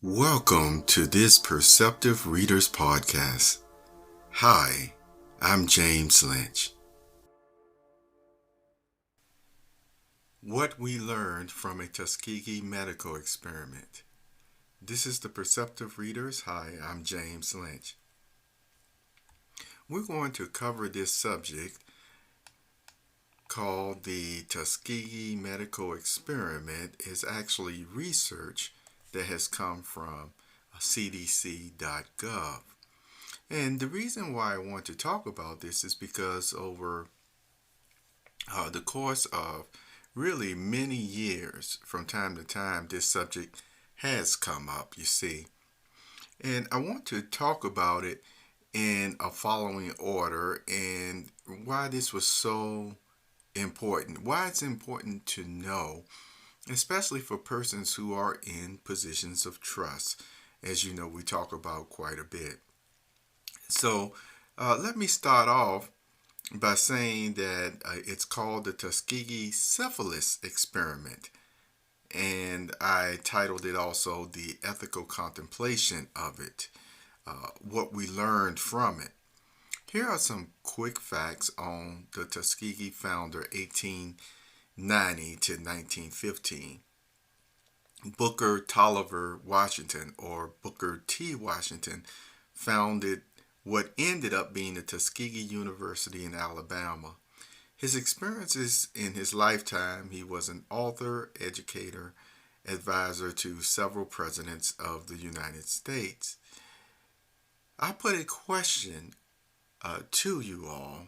Welcome to this Perceptive Readers Podcast. Hi, I'm James Lynch. What we learned from a Tuskegee medical experiment. This is the Perceptive Readers. Hi, I'm James Lynch. We're going to cover this subject called the Tuskegee medical experiment. Is actually research that has come from cdc.gov. And the reason why I want to talk about this is because over the course of really many years, from time to time, this subject has come up, you see. And I want to talk about it in a following order and why this was so important, why it's important to know, especially for persons who are in positions of trust. As you know, we talk about quite a bit. So let me start off by saying that it's called the Tuskegee Syphilis Experiment. And I titled it also The Ethical Contemplation of It, what we learned from it. Here are some quick facts on the Tuskegee founder, 1890 to 1915. Booker Tolliver Washington, or Booker T. Washington, founded what ended up being the Tuskegee University in Alabama. His experiences in his lifetime: he was an author, educator, advisor to several presidents of the United States. I put a question to you all.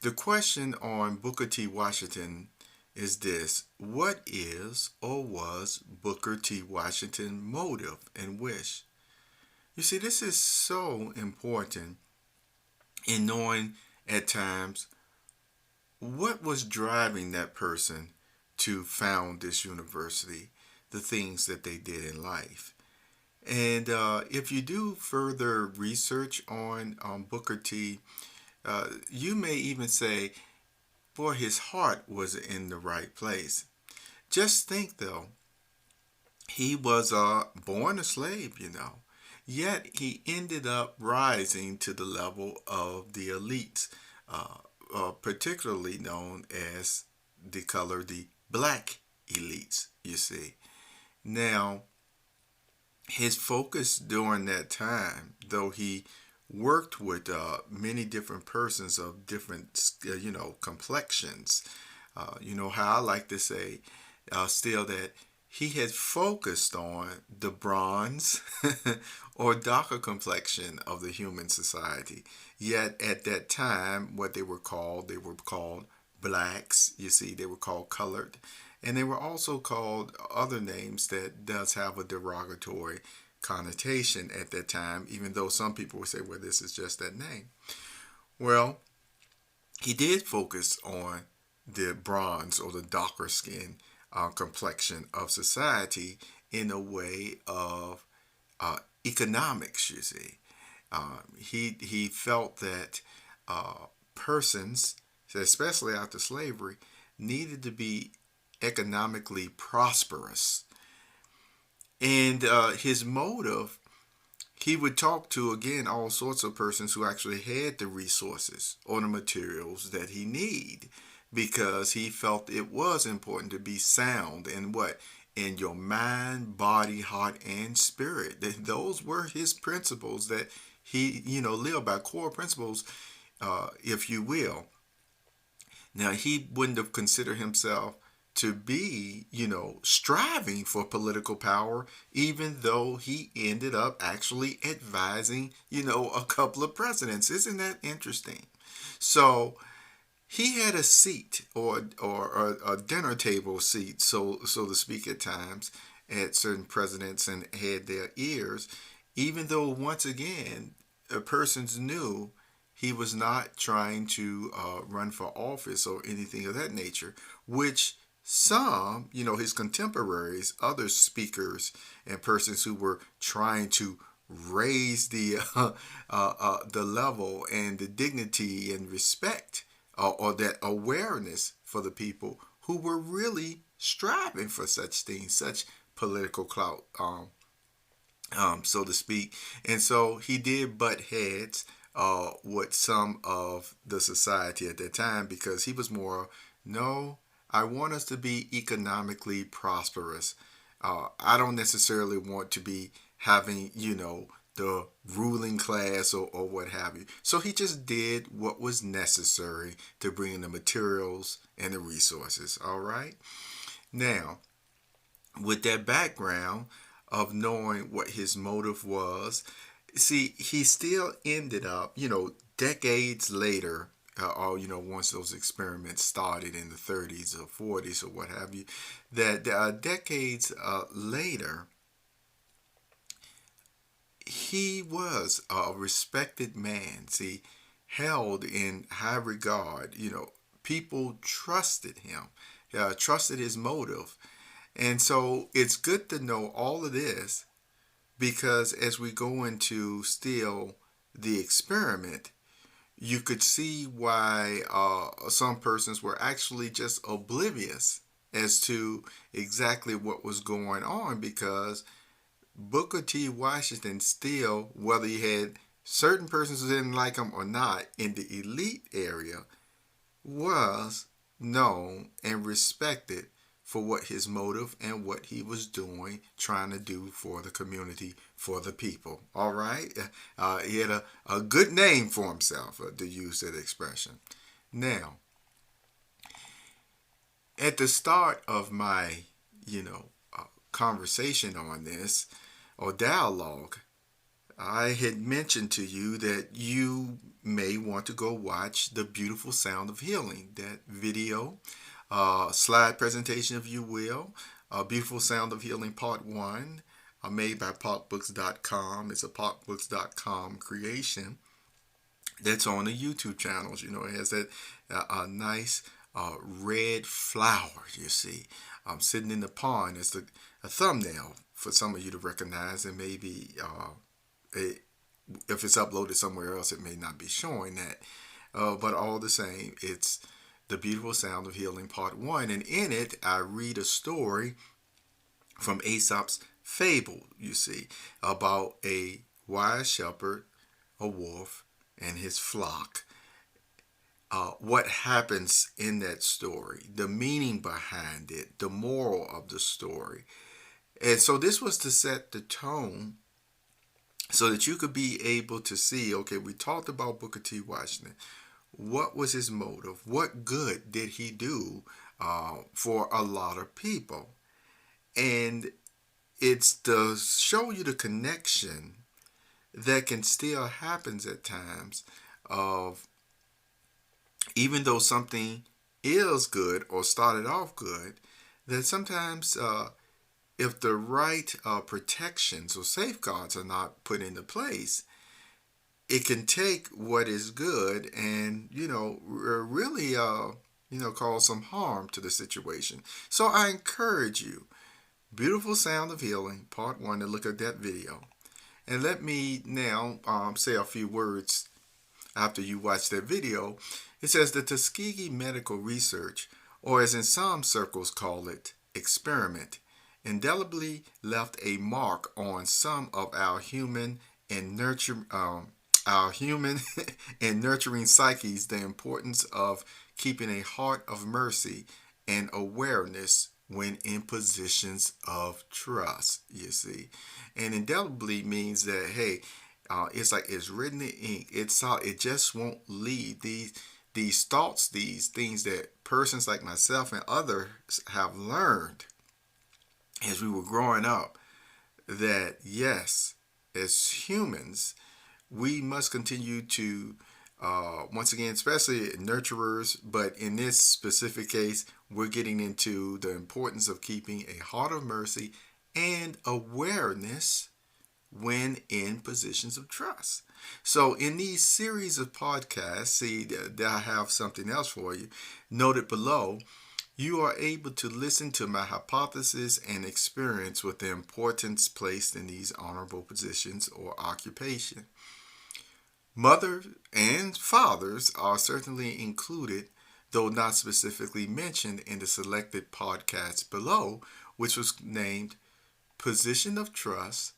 The question on Booker T. Washington is this: what is or was Booker T. Washington's motive and wish? You see, this is so important in knowing at times what was driving that person to found this university, the things that they did in life. And if you do further research on Booker T, you may even say, boy, his heart was in the right place. Just think, though, he was born a slave, yet he ended up rising to the level of the elites, particularly known as the black elites, you see. Now, his focus during that time, though he worked with many different persons of different, complexions, how I like to say still that he had focused on the bronze or darker complexion of the human society. Yet at that time, what they were called blacks. You see, they were called colored. And they were also called other names that does have a derogatory connotation at that time, even though some people would say, well, this is just that name. Well, he did focus on the bronze or the darker skin complexion of society in a way of economics, you see. He felt that persons, especially after slavery, needed to be economically prosperous. And his motive, he would talk to, again, all sorts of persons who actually had the resources or the materials that he needed, because he felt it was important to be sound in what? In your mind, body, heart, and spirit. Those were his principles that he, lived by, core principles, if you will. Now, he wouldn't have considered himself to be, striving for political power, even though he ended up actually advising, a couple of presidents. Isn't that interesting? So he had a seat or a dinner table seat, so to speak, at times at certain presidents and had their ears, even though once again persons knew he was not trying to run for office or anything of that nature, which some, his contemporaries, other speakers and persons who were trying to raise the level and the dignity and respect or that awareness for the people who were really striving for such things, such political clout, so to speak. And so he did butt heads with some of the society at that time because he was more, no, I want us to be economically prosperous. I don't necessarily want to be having, the ruling class or what have you. So he just did what was necessary to bring in the materials and the resources. All right. Now, with that background of knowing what his motive was, see, he still ended up, decades later, or once those experiments started in the 30s or 40s or what have you, that decades later, he was a respected man. See, held in high regard. People trusted him, trusted his motive, and so it's good to know all of this because as we go into still the experiment, you could see why some persons were actually just oblivious as to exactly what was going on because Booker T. Washington still, whether he had certain persons who didn't like him or not in the elite area, was known and respected for what his motive and what he was doing, trying to do for the community, for the people. All right? He had a good name for himself, to use that expression. Now, at the start of my, conversation on this or dialogue, I had mentioned to you that you may want to go watch The Beautiful Sound of Healing, that video, slide presentation, if you will. Beautiful Sound of Healing Part 1, made by PocbooksCrypto. It's a PocbooksCrypto creation that's on the YouTube channels. It has that a nice red flower, you see, sitting in the pond. It's a thumbnail for some of you to recognize, and maybe it, if it's uploaded somewhere else, it may not be showing that. But all the same, it's The Beautiful Sound of Healing Part 1. And in it, I read a story from Aesop's fable, you see, about a wise shepherd, a wolf, and his flock. What happens in that story, the meaning behind it, the moral of the story. And so this was to set the tone so that you could be able to see, okay, we talked about Booker T. Washington. What was his motive? What good did he do for a lot of people? And it's to show you the connection that can still happens at times of even though something is good or started off good, that sometimes if the right protections or safeguards are not put into place, it can take what is good and really cause some harm to the situation. So I encourage you, Beautiful Sound of Healing Part 1, to look at that video. And let me now say a few words after you watch that video. It says the Tuskegee medical research, or as in some circles call it, experiment, indelibly left a mark on some of our human and nurturing psyches. The importance of keeping a heart of mercy and awareness when in positions of trust, you see. And indelibly means that, hey, it's like it's written in ink. It just won't leave these thoughts, these things that persons like myself and others have learned as we were growing up, that yes, as humans, we must continue to, once again, especially nurturers, but in this specific case, we're getting into the importance of keeping a heart of mercy and awareness when in positions of trust. So in these series of podcasts, see that I have something else for you. Noted below, you are able to listen to my hypothesis and experience with the importance placed in these honorable positions or occupation. Mothers and fathers are certainly included, though not specifically mentioned in the selected podcast below, which was named Position of Trust,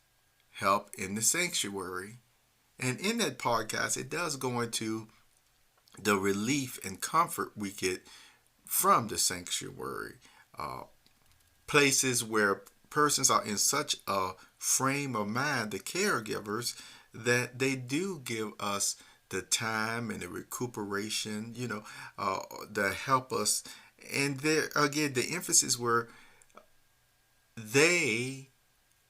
help in the sanctuary. And in that podcast, it does go into the relief and comfort we get from the sanctuary. Uh, Places where persons are in such a frame of mind, the caregivers, that they do give us the time and the recuperation, that help us. And there again, the emphasis where they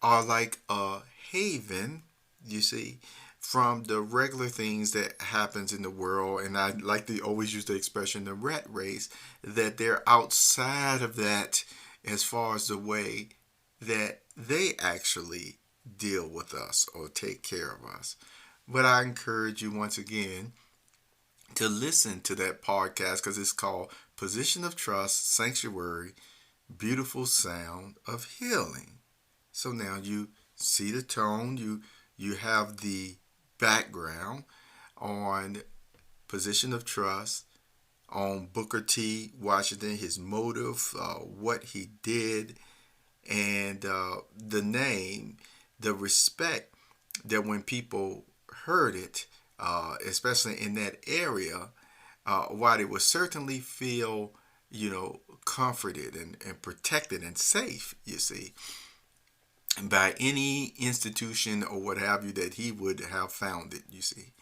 are like a haven, you see, from the regular things that happens in the world. And I like to always use the expression the rat race, that they're outside of that as far as the way that they actually deal with us or take care of us. But I encourage you once again to listen to that podcast because it's called Position of Trust, Sanctuary, Beautiful Sound of Healing. So now you see the tone, you have the background on Position of Trust, on Booker T. Washington, his motive, what he did, and the name, the respect that when people heard it, especially in that area, while they would certainly feel, comforted and protected and safe, you see, by any institution or what have you that he would have founded, you see.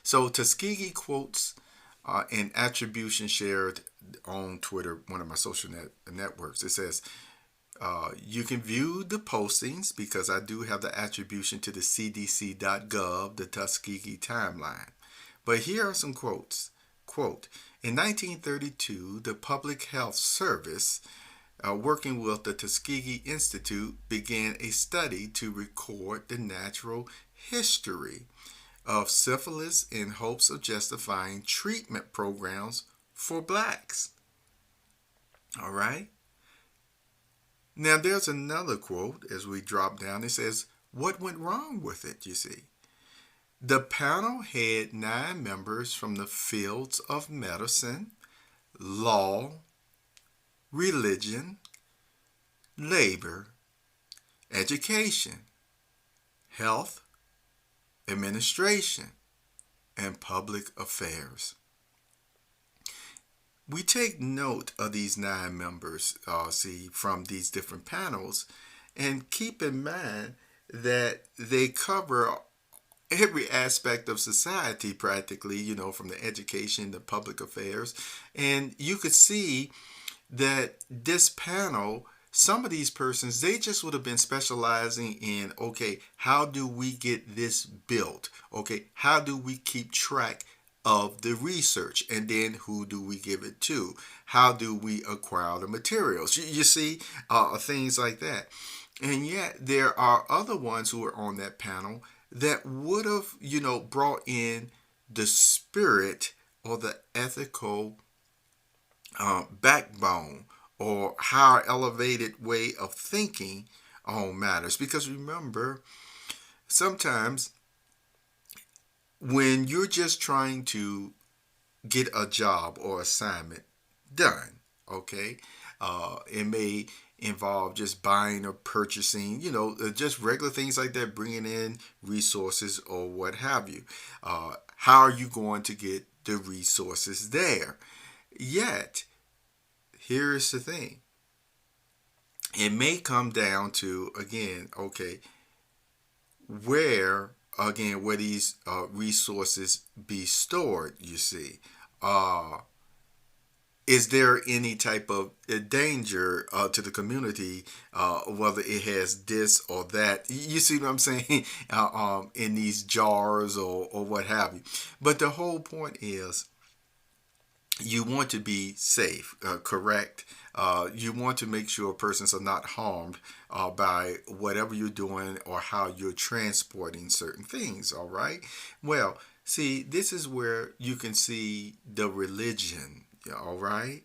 So Tuskegee quotes an attribution shared on Twitter, one of my social networks. It says, you can view the postings because I do have the attribution to the cdc.gov, the Tuskegee timeline. But here are some quotes. Quote, in 1932, the Public Health Service, working with the Tuskegee Institute, began a study to record the natural history of syphilis in hopes of justifying treatment programs for blacks. All right? Now, there's another quote as we drop down. It says, what went wrong with it, you see? The panel had 9 members from the fields of medicine, law, religion, labor, education, health, administration, and public affairs. We take note of these 9 members, from these different panels, and keep in mind that they cover every aspect of society practically, from the education, the public affairs. And you could see that this panel, some of these persons, they just would have been specializing in, okay, how do we get this built? Okay, how do we keep track of the research? And then who do we give it to? How do we acquire the materials? You see, things like that. And yet there are other ones who are on that panel that would have, brought in the spirit or the ethical backbone or higher elevated way of thinking on matters. Because remember, sometimes when you're just trying to get a job or assignment done, okay, it may involve just buying or purchasing, just regular things like that, bringing in resources or what have you. How are you going to get the resources there? Yet, here's the thing. It may come down to, again, okay, where these resources be stored, you see. Is there any type of danger to the community, whether it has this or that? You see what I'm saying? In these jars or what have you. But the whole point is, you want to be safe, correct? You want to make sure persons are not harmed by whatever you're doing or how you're transporting certain things, all right? Well, see, this is where you can see the religion, all right?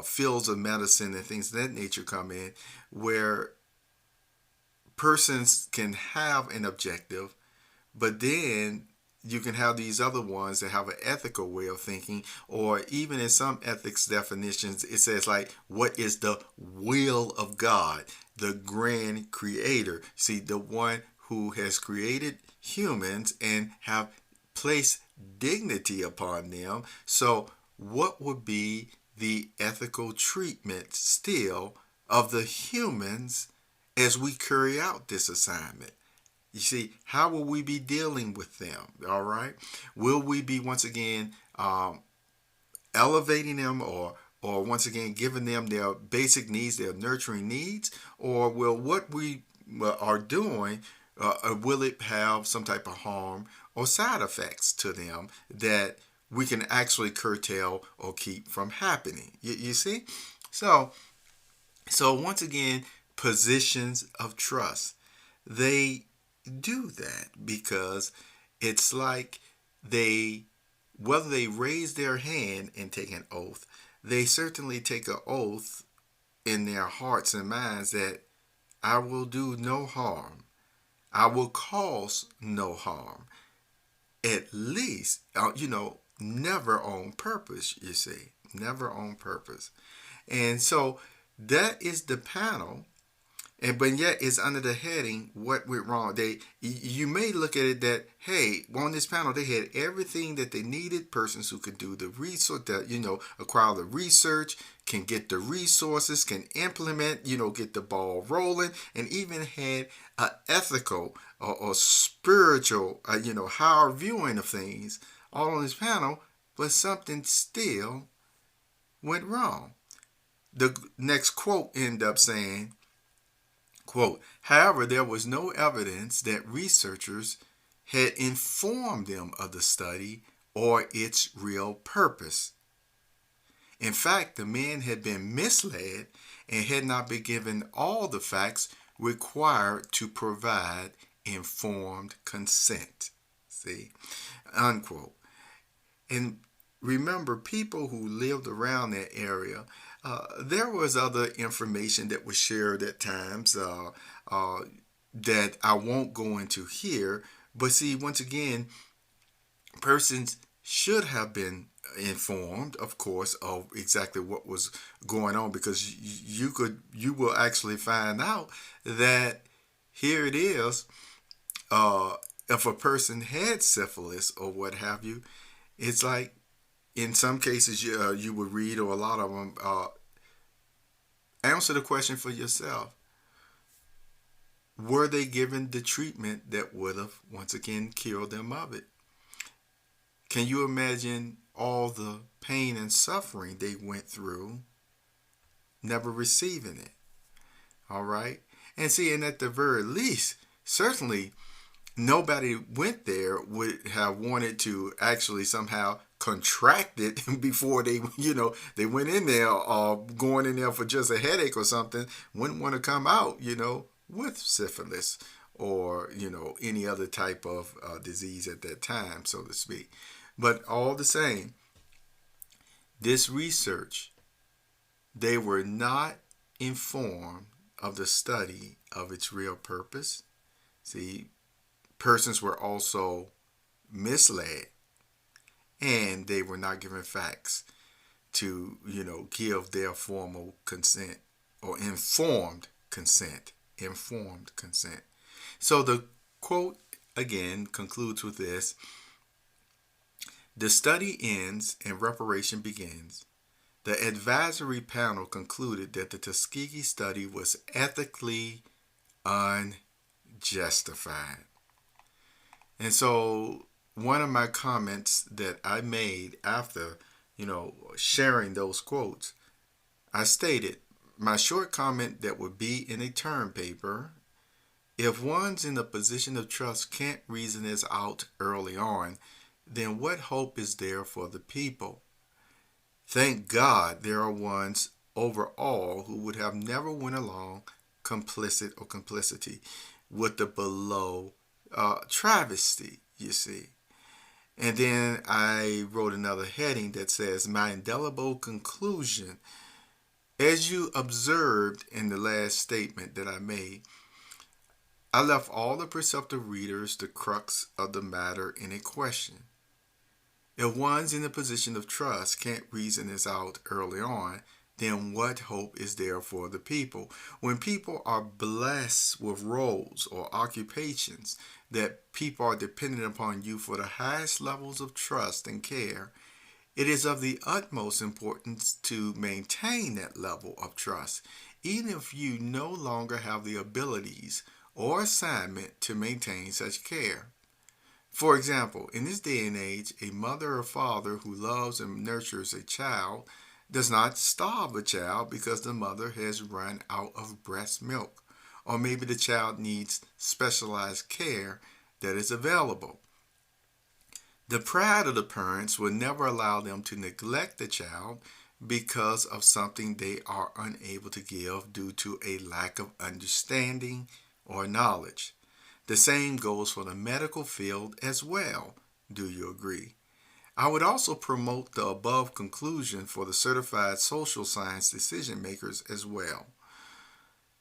Fields of medicine and things of that nature come in, where persons can have an objective, but then you can have these other ones that have an ethical way of thinking, or even in some ethics definitions, it says like, what is the will of God, the grand creator? See, the one who has created humans and have placed dignity upon them. So what would be the ethical treatment still of the humans as we carry out this assignment? You see, how will we be dealing with them? All right. Will we be once again elevating them, or once again giving them their basic needs, their nurturing needs, or will what we are doing, will it have some type of harm or side effects to them that we can actually curtail or keep from happening? You see? So, once again, positions of trust, they do that because it's like they, whether they raise their hand and take an oath, they certainly take an oath in their hearts and minds that I will do no harm. I will cause no harm. At least, never on purpose, you see. Never on purpose. And so that is the panel. But yet it's under the heading what went wrong. You may look at it that, hey, on this panel they had everything that they needed. Persons who could do the research, acquire the research, can get the resources, can implement, get the ball rolling, and even had an ethical or spiritual, higher viewing of things all on this panel. But something still went wrong. The next quote ended up saying, quote, however, there was no evidence that researchers had informed them of the study or its real purpose. In fact, the men had been misled and had not been given all the facts required to provide informed consent. See, unquote. And remember, people who lived around that area, there was other information that was shared at times that I won't go into here. But see, once again, persons should have been informed, of course, of exactly what was going on, because you will actually find out that here it is. If a person had syphilis or what have you, it's like, in some cases, you would read, or a lot of them, answer the question for yourself. Were they given the treatment that would have, once again, cured them of it? Can you imagine all the pain and suffering they went through never receiving it? All right? And see, and at the very least, certainly nobody went there would have wanted to actually somehow contract it before they went in there, or going in there for just a headache or something. Wouldn't want to come out with syphilis or any other type of disease at that time, so to speak. But all the same, this research, they were not informed of the study of its real purpose. See, persons were also misled, and they were not given facts to, give their formal consent or informed consent. Informed consent. So the quote again concludes with this: the study ends and reparation begins. The advisory panel concluded that the Tuskegee study was ethically unjustified. And so one of my comments that I made after, sharing those quotes, I stated, my short comment that would be in a term paper: if one's in a position of trust can't reason this out early on, then what hope is there for the people? Thank God there are ones over all who would have never went along complicit or complicity with the below travesty, you see. And then I wrote another heading that says, my indelible conclusion. As you observed in the last statement that I made, I left all the perceptive readers the crux of the matter in a question. If one's in a position of trust can't reason this out early on, then what hope is there for the people? When people are blessed with roles or occupations that people are dependent upon you for the highest levels of trust and care, it is of the utmost importance to maintain that level of trust, even if you no longer have the abilities or assignment to maintain such care. For example, in this day and age, a mother or father who loves and nurtures a child does not starve a child because the mother has run out of breast milk, or maybe the child needs specialized care that is available. The pride of the parents will never allow them to neglect the child because of something they are unable to give due to a lack of understanding or knowledge. The same goes for the medical field as well. Do you agree? I would also promote the above conclusion for the certified social science decision makers as well.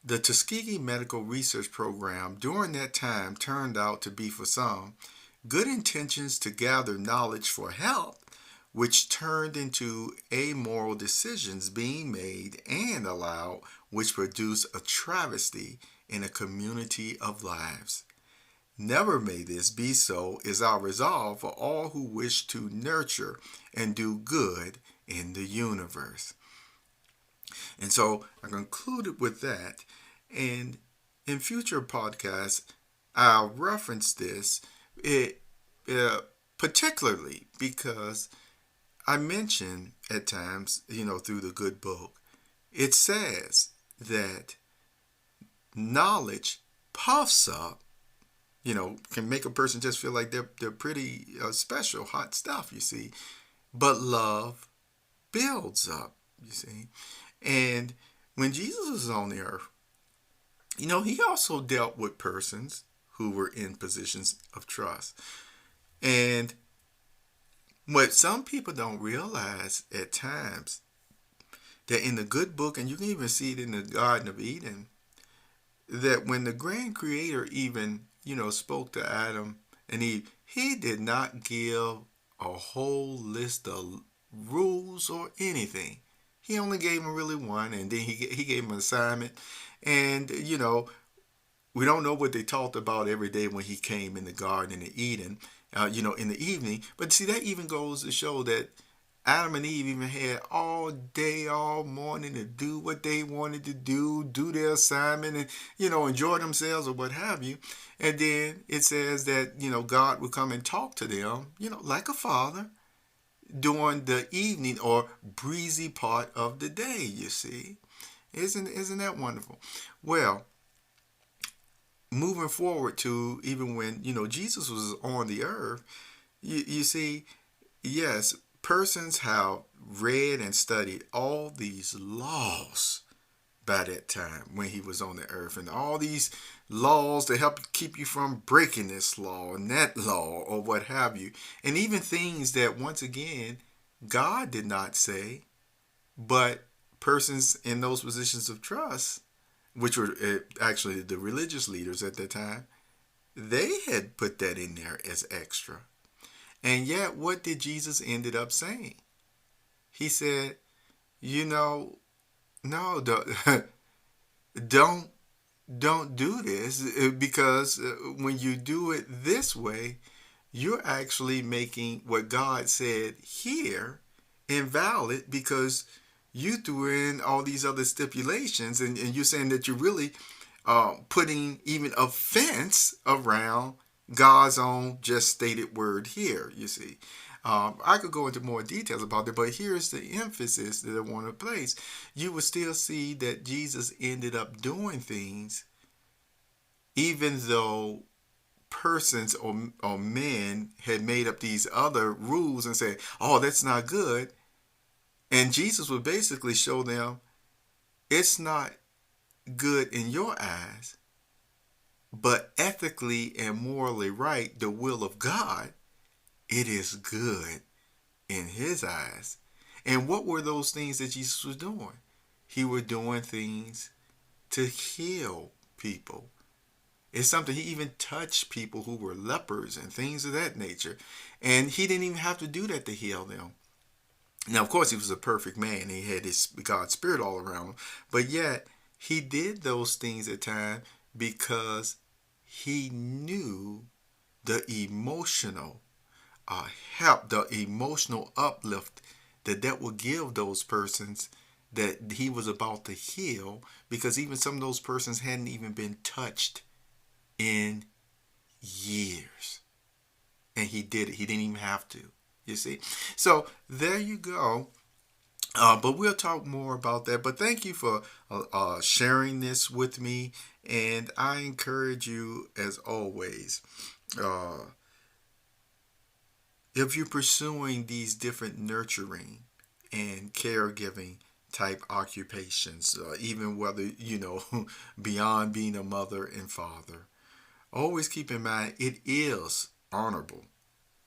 The Tuskegee Medical Research Program during that time turned out to be for some good intentions to gather knowledge for health, which turned into amoral decisions being made and allowed, which produced a travesty in a community of lives. Never may this be so is our resolve for all who wish to nurture and do good in the universe. And so I concluded with that. And in future podcasts, I'll reference this particularly because I mention at times, through the good book, it says that knowledge puffs up, can make a person just feel like they're pretty special, hot stuff, you see. But love builds up, you see. And when Jesus was on the earth, he also dealt with persons who were in positions of trust. And what some people don't realize at times, that in the good book, and you can even see it in the Garden of Eden, that when the grand creator even, spoke to Adam and Eve, he did not give a whole list of rules or anything. He only gave him really one, and then he gave him an assignment. And, we don't know what they talked about every day when he came in the Garden of Eden, in the evening. But see, that even goes to show that Adam and Eve even had all day, all morning to do what they wanted to do their assignment and, enjoy themselves or what have you. And then it says that, God would come and talk to them, like a father during the evening or breezy part of the day, you see. Isn't that wonderful? Well, moving forward to even when, Jesus was on the earth, you see, yes, persons have read and studied all these laws by that time when he was on the earth, and all these laws to help keep you from breaking this law and that law or what have you. And even things that, once again, God did not say, but persons in those positions of trust, which were actually the religious leaders at that time, they had put that in there as extra. And yet, what did Jesus ended up saying? He said, no, don't do this, because when you do it this way, you're actually making what God said here invalid, because you threw in all these other stipulations, and you're saying that you're really putting even offense around God's own just stated word here, you see. I could go into more details about that, but here's the emphasis that I want to place. You would still see that Jesus ended up doing things even though persons or men had made up these other rules and said, oh, that's not good. And Jesus would basically show them, it's not good in your eyes, but ethically and morally right, the will of God, it is good in his eyes. And what were those things that Jesus was doing? He was doing things to heal people. It's something, he even touched people who were lepers and things of that nature. And he didn't even have to do that to heal them. Now, of course, he was a perfect man. He had his God's spirit all around him. But yet, he did those things at times because he knew the emotional help, the emotional uplift that would give those persons that he was about to heal, because even some of those persons hadn't even been touched in years. And he did it. He didn't even have to. You see? So there you go. But we'll talk more about that. But thank you for sharing this with me. And I encourage you, as always, if you're pursuing these different nurturing and caregiving type occupations, even whether, beyond being a mother and father, always keep in mind it is honorable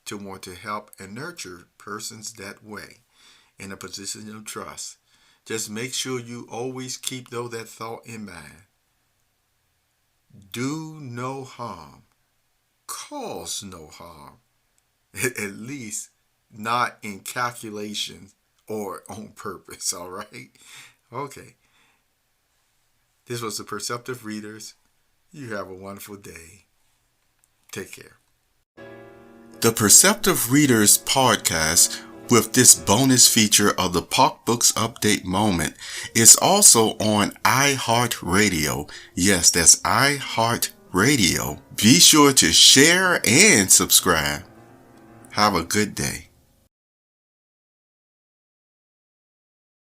to want to help and nurture persons that way in a position of trust. Just make sure you always keep that thought in mind. Do no harm, cause no harm, at least not in calculation or on purpose. All right? Okay. This was the Perceptive Readers. You have a wonderful day. Take care. The Perceptive Readers podcast, with this bonus feature of the PocbooksCrypto Update Moment, is also on iHeartRadio. Yes, that's iHeartRadio. Be sure to share and subscribe. Have a good day.